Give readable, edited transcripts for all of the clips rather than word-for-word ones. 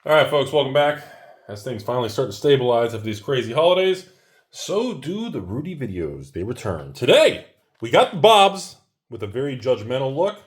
All right, folks, welcome back. As things finally start to stabilize after these crazy holidays, so do the Rudy videos. They return. Today, we got the Bobs with a very judgmental look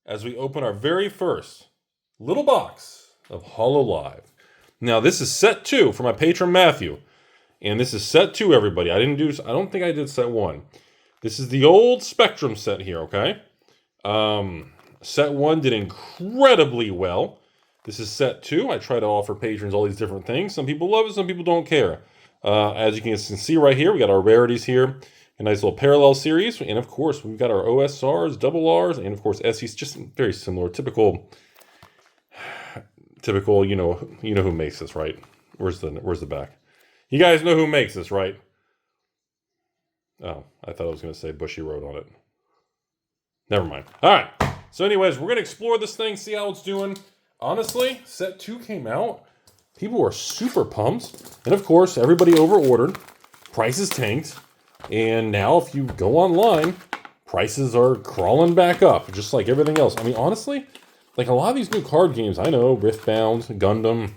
as we open our very first little box of Hololive. Now, this is set 2 for my patron Matthew, and this is set 2, everybody. I don't think I did set 1. This is the old Spectrum set here, okay? Set 1 did incredibly well. This is set 2. I try to offer patrons all these different things. Some people love it, some people don't care. As you can see right here, we got our rarities here. A nice little parallel series. And of course, we've got our OSRs, double Rs, and of course SEs, just very similar. Typical, you know who makes this, right? Where's the back? You guys know who makes this, right? Oh, I thought I was going to say Bushy Road on it. Never mind. All right. So anyways, we're going to explore this thing, see how it's doing. Honestly, set 2 came out. People were super pumped. And of course, everybody over-ordered. Prices tanked. And now if you go online, prices are crawling back up, just like everything else. I mean, honestly, like a lot of these new card games, I know, Riftbound, Gundam,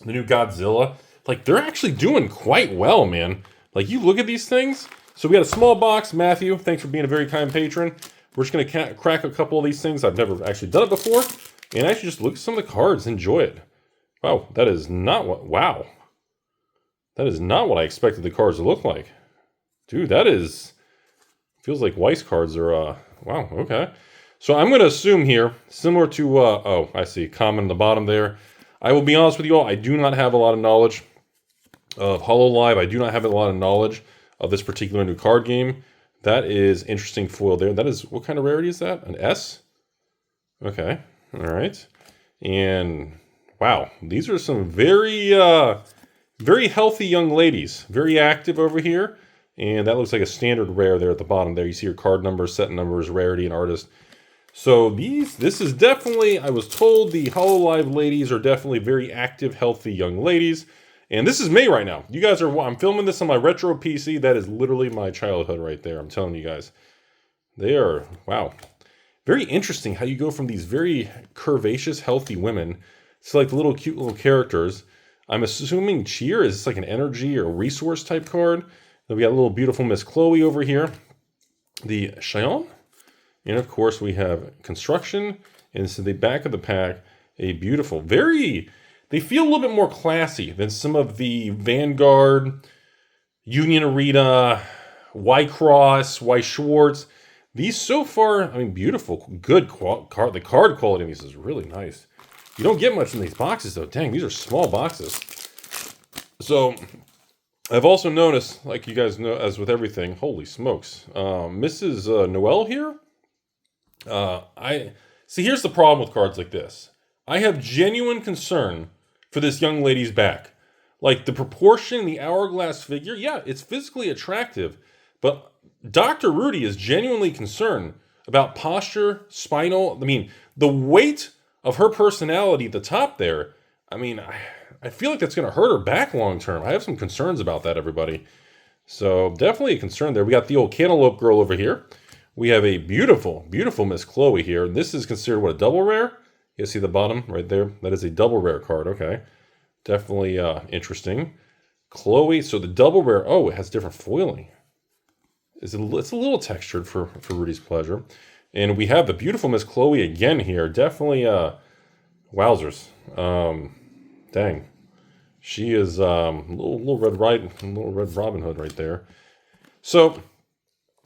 the new Godzilla, like they're actually doing quite well, man. Like you look at these things. So we got a small box. Matthew, thanks for being a very kind patron. We're just going to crack a couple of these things. I've never actually done it before. And actually just look at some of the cards, enjoy it. Wow, that is not what I expected the cards to look like. Dude, feels like Weiss cards are, wow, okay. So I'm going to assume here, similar to, oh, I see, comment on the bottom there. I will be honest with you all, I do not have a lot of knowledge of Hololive. I do not have a lot of knowledge of this particular new card game. That is interesting foil there. That is, what kind of rarity is that? An S? Okay. All right. And wow, these are some very healthy young ladies. Very active over here. And that looks like a standard rare there at the bottom there. You see your card numbers, set numbers, rarity, and artist. So this is definitely, I was told the Hololive ladies are definitely very active, healthy young ladies. And this is me right now. You guys I'm filming this on my retro PC. That is literally my childhood right there. I'm telling you guys. They are, wow. Very interesting how you go from these very curvaceous, healthy women to like the little cute little characters. I'm assuming Cheer is like an energy or resource type card. Then we got a little beautiful Miss Chloe over here. The Cheyenne. And of course we have Construction. And so the back of the pack, a beautiful, they feel a little bit more classy than some of the Vanguard, Union Arena, Y-Cross, Y-Schwartz. These so far, I mean, beautiful, good card. The card quality of these is really nice. You don't get much in these boxes, though. Dang, these are small boxes. So, I've also noticed, like you guys know, as with everything, holy smokes, Mrs. Noel here. See, here's the problem with cards like this. I have genuine concern for this young lady's back. Like the proportion, the hourglass figure, yeah, it's physically attractive, but Dr. Rudy is genuinely concerned about posture, spinal. I mean, the weight of her personality at the top there. I mean, I feel like that's going to hurt her back long term. I have some concerns about that, everybody. So definitely a concern there. We got the old Cantaloupe girl over here. We have a beautiful, beautiful Miss Chloe here. This is considered, what, a double rare? You see the bottom right there? That is a double rare card. Okay. Definitely interesting. Chloe, so the double rare, oh, it has different foiling. It's a little textured for Rudy's pleasure. And we have the beautiful Miss Chloe again here. Definitely, wowzers. Dang. She is little Red Robin Hood right there. So,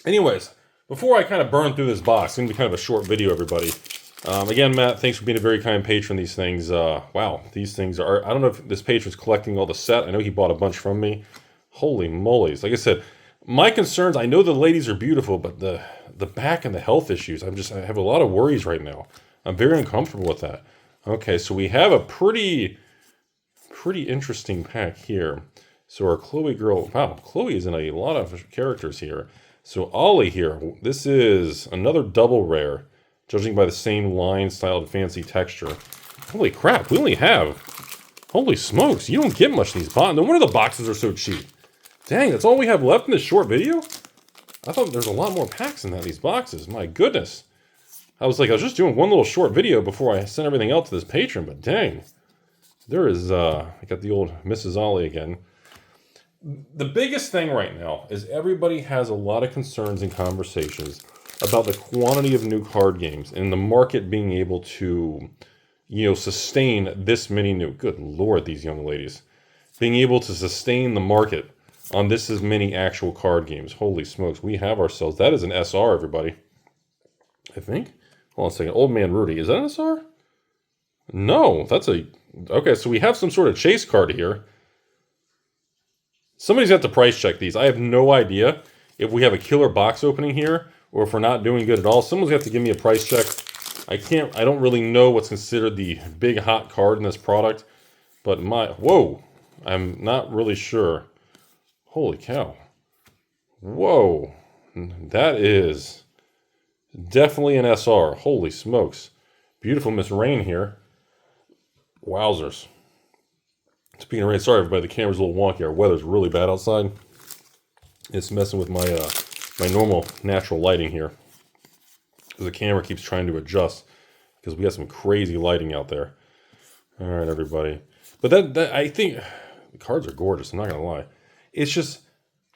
anyways, before I kind of burn through this box, it's going to be kind of a short video, everybody. Again, Matt, thanks for being a very kind patron. These things, wow, these things are, I don't know if this patron's collecting all the set. I know he bought a bunch from me. Holy moly's. Like I said, my concerns, I know the ladies are beautiful, but the back and the health issues, I have a lot of worries right now. I'm very uncomfortable with that. Okay, so we have a pretty interesting pack here. So our Chloe girl, wow, Chloe is in a lot of characters here. So Ollie here, this is another double rare, judging by the same line, style, and fancy texture. Holy crap, we only have, holy smokes, you don't get much in these boxes. No wonder the boxes are so cheap. Dang, that's all we have left in this short video? I thought there's a lot more packs in these boxes. My goodness. I was just doing one little short video before I sent everything out to this patron, but dang. There is, I got the old Mrs. Ollie again. The biggest thing right now is everybody has a lot of concerns and conversations about the quantity of new card games and the market being able to, sustain this many new, good Lord, these young ladies, being able to sustain the market on this as many actual card games. Holy smokes, we have ourselves, that is an SR, everybody. I think. Hold on a second. Old Man Rudy. Is that an SR? No, that's a... Okay, so we have some sort of chase card here. Somebody's got to price check these. I have no idea if we have a killer box opening here or if we're not doing good at all. Someone's got to give me a price check. I don't really know what's considered the big hot card in this product. But whoa. I'm not really sure. Holy cow. Whoa. That is... definitely an SR. Holy smokes. Beautiful Miss Rain here. Wowzers. Speaking of rain, sorry everybody, the camera's a little wonky. Our weather's really bad outside. It's messing with my my normal natural lighting here. The camera keeps trying to adjust because we got some crazy lighting out there. All right, everybody. But that I think the cards are gorgeous. I'm not gonna lie. It's just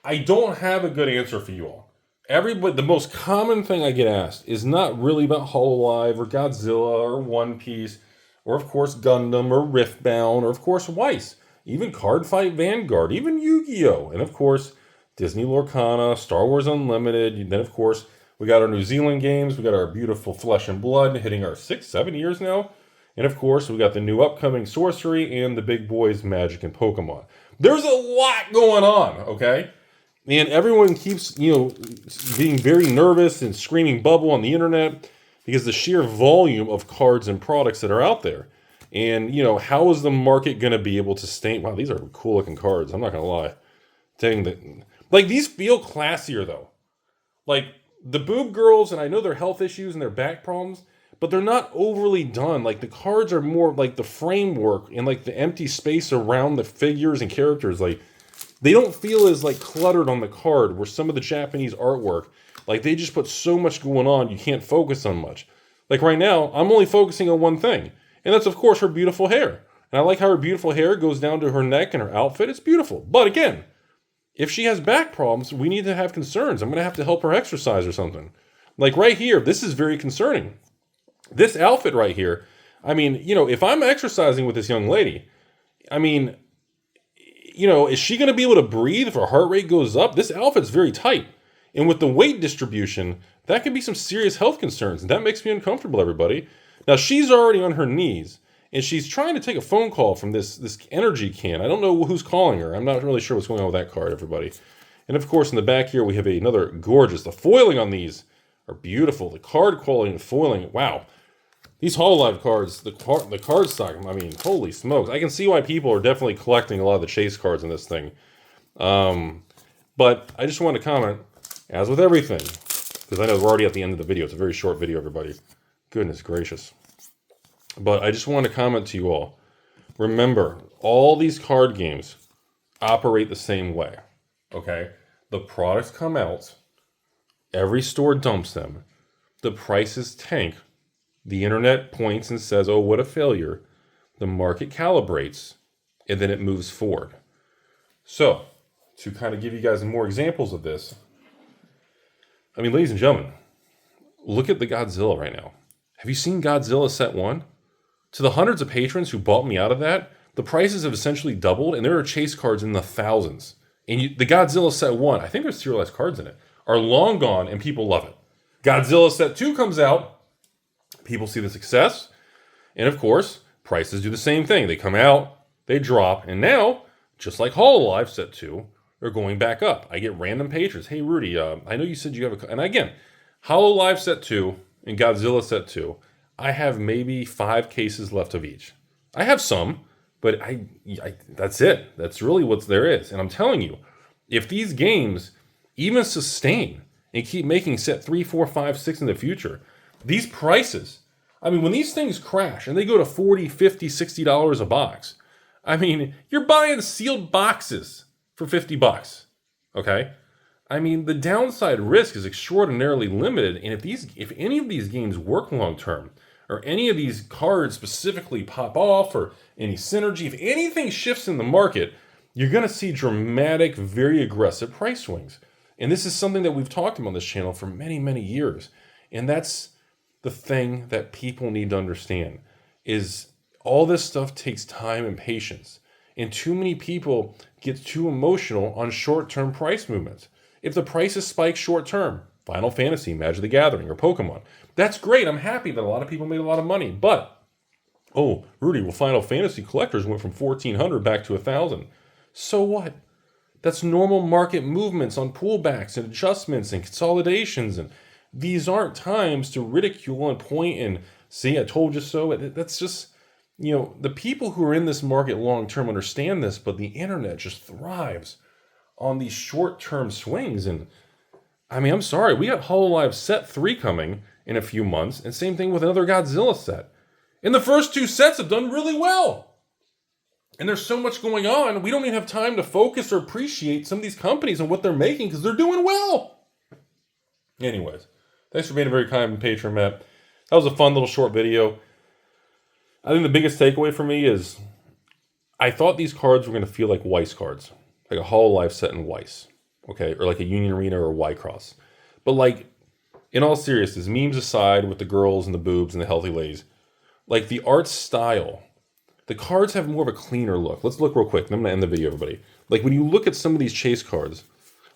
I don't have a good answer for you all. Everybody, the most common thing I get asked is not really about Hololive or Godzilla or One Piece or of course Gundam or Riftbound or of course Weiss, even Card Fight Vanguard, even Yu-Gi-Oh, and of course Disney Lorcana, Star Wars Unlimited. And then of course we got our New Zealand games. We got our beautiful Flesh and Blood hitting our 6-7 years now. And of course, we got the new upcoming Sorcery and the big boys Magic and Pokemon. There's a lot going on, okay? And everyone keeps, being very nervous and screaming bubble on the internet because the sheer volume of cards and products that are out there. And, how is the market going to be able to sustain? Wow, these are cool looking cards. I'm not going to lie. Dang, these feel classier though. Like, the boob girls, and I know their health issues and their back problems, but they're not overly done. Like, the cards are more like the framework and like the empty space around the figures and characters. Like, they don't feel as like cluttered on the card where some of the Japanese artwork, like they just put so much going on, you can't focus on much. Like right now, I'm only focusing on one thing, and that's of course her beautiful hair. And I like how her beautiful hair goes down to her neck and her outfit. It's beautiful. But again, if she has back problems, we need to have concerns. I'm going to have to help her exercise or something. Like right here, this is very concerning. This outfit right here, I mean, if I'm exercising with this young lady, I mean, is she going to be able to breathe if her heart rate goes up? This outfit's very tight. And with the weight distribution, that can be some serious health concerns. And that makes me uncomfortable, everybody. Now, she's already on her knees, and she's trying to take a phone call from this energy can. I don't know who's calling her. I'm not really sure what's going on with that card, everybody. And of course, in the back here, we have another gorgeous. The foiling on these are beautiful. The card quality and foiling, wow. These Hololive cards, the card stock, I mean, holy smokes. I can see why people are definitely collecting a lot of the chase cards in this thing. But I just want to comment, as with everything, because I know we're already at the end of the video. It's a very short video, everybody. Goodness gracious. But I just want to comment to you all. Remember, all these card games operate the same way, okay? The products come out. Every store dumps them. The prices tank. The internet points and says, oh, what a failure. The market calibrates, and then it moves forward. So, to kind of give you guys more examples of this, I mean, ladies and gentlemen, look at the Godzilla right now. Have you seen Godzilla Set 1? To the hundreds of patrons who bought me out of that, the prices have essentially doubled, and there are chase cards in the thousands. And the Godzilla Set 1, I think there's serialized cards in it, are long gone, and people love it. Godzilla Set 2 comes out, people see the success, and of course, prices do the same thing. They come out, they drop, and now, just like Hololive Set 2, they're going back up. I get random patrons. Hey, Rudy, I know you said you have a... And again, Hololive Set 2 and Godzilla Set 2, I have maybe 5 cases left of each. I have some, but that's it. That's really what there is. And I'm telling you, if these games even sustain and keep making Set 3, 4, 5, 6 in the future, these prices, I mean, when these things crash and they go to $40, $50, $60 a box, I mean, you're buying sealed boxes for $50, okay? I mean, the downside risk is extraordinarily limited, and if any of these games work long term, or any of these cards specifically pop off, or any synergy, if anything shifts in the market, you're going to see dramatic, very aggressive price swings. And this is something that we've talked about on this channel for many, many years. And that's the thing that people need to understand, is all this stuff takes time and patience. And too many people get too emotional on short-term price movements. If the prices spike short-term, Final Fantasy, Magic the Gathering, or Pokemon, that's great. I'm happy that a lot of people made a lot of money. But, oh, Rudy, well, Final Fantasy collectors went from 1,400 back to 1,000. So what? That's normal market movements on pullbacks and adjustments and consolidations. And these aren't times to ridicule and point and see, I told you so. That's just, the people who are in this market long-term understand this, but the internet just thrives on these short-term swings. And I mean, I'm sorry, we got Hololive Set 3 coming in a few months, and same thing with another Godzilla set. And the first two sets have done really well. And there's so much going on, we don't even have time to focus or appreciate some of these companies and what they're making because they're doing well. Anyways, thanks for being a very kind patron, Matt. That was a fun little short video. I think the biggest takeaway for me is I thought these cards were going to feel like Weiss cards, like a Hololive set in Weiss, okay, or like a Union Arena or Y-Cross. But like, in all seriousness, memes aside with the girls and the boobs and the healthy ladies, like the art style, the cards have more of a cleaner look. Let's look real quick. I'm going to end the video, everybody. Like when you look at some of these chase cards,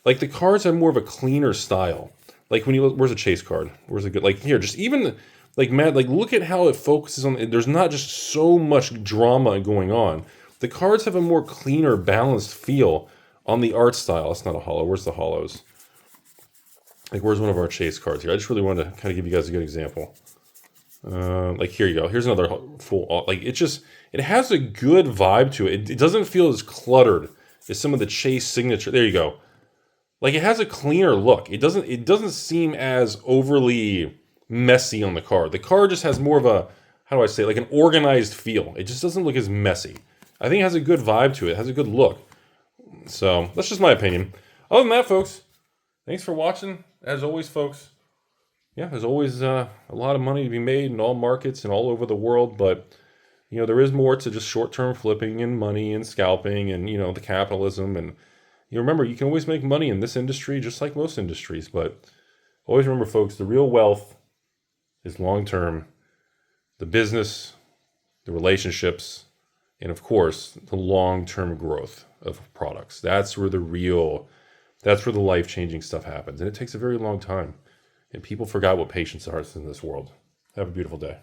like the cards have more of a cleaner style. Like when you look, where's a chase card? Where's a good, like here, just even like Matt, like look at how it focuses on, there's not just so much drama going on. The cards have a more cleaner, balanced feel on the art style. It's not a holo. Where's the holos? Like where's one of our chase cards here? I just really wanted to kind of give you guys a good example. Like here you go. Here's another full, like it has a good vibe to it. It doesn't feel as cluttered as some of the chase signature. There you go. Like it has a cleaner look. It doesn't seem as overly messy on the card. The card just has more of a, how do I say, like an organized feel. It just doesn't look as messy. I think it has a good vibe to it. It has a good look. So that's just my opinion. Other than that, folks, thanks for watching. As always, folks, yeah, there's always a lot of money to be made in all markets and all over the world, but there is more to just short-term flipping and money and scalping and the capitalism. And remember, you can always make money in this industry just like most industries, but always remember, folks, the real wealth is long-term, the business, the relationships, and of course, the long-term growth of products. That's where the life-changing stuff happens. And it takes a very long time. And people forgot what patience is in this world. Have a beautiful day.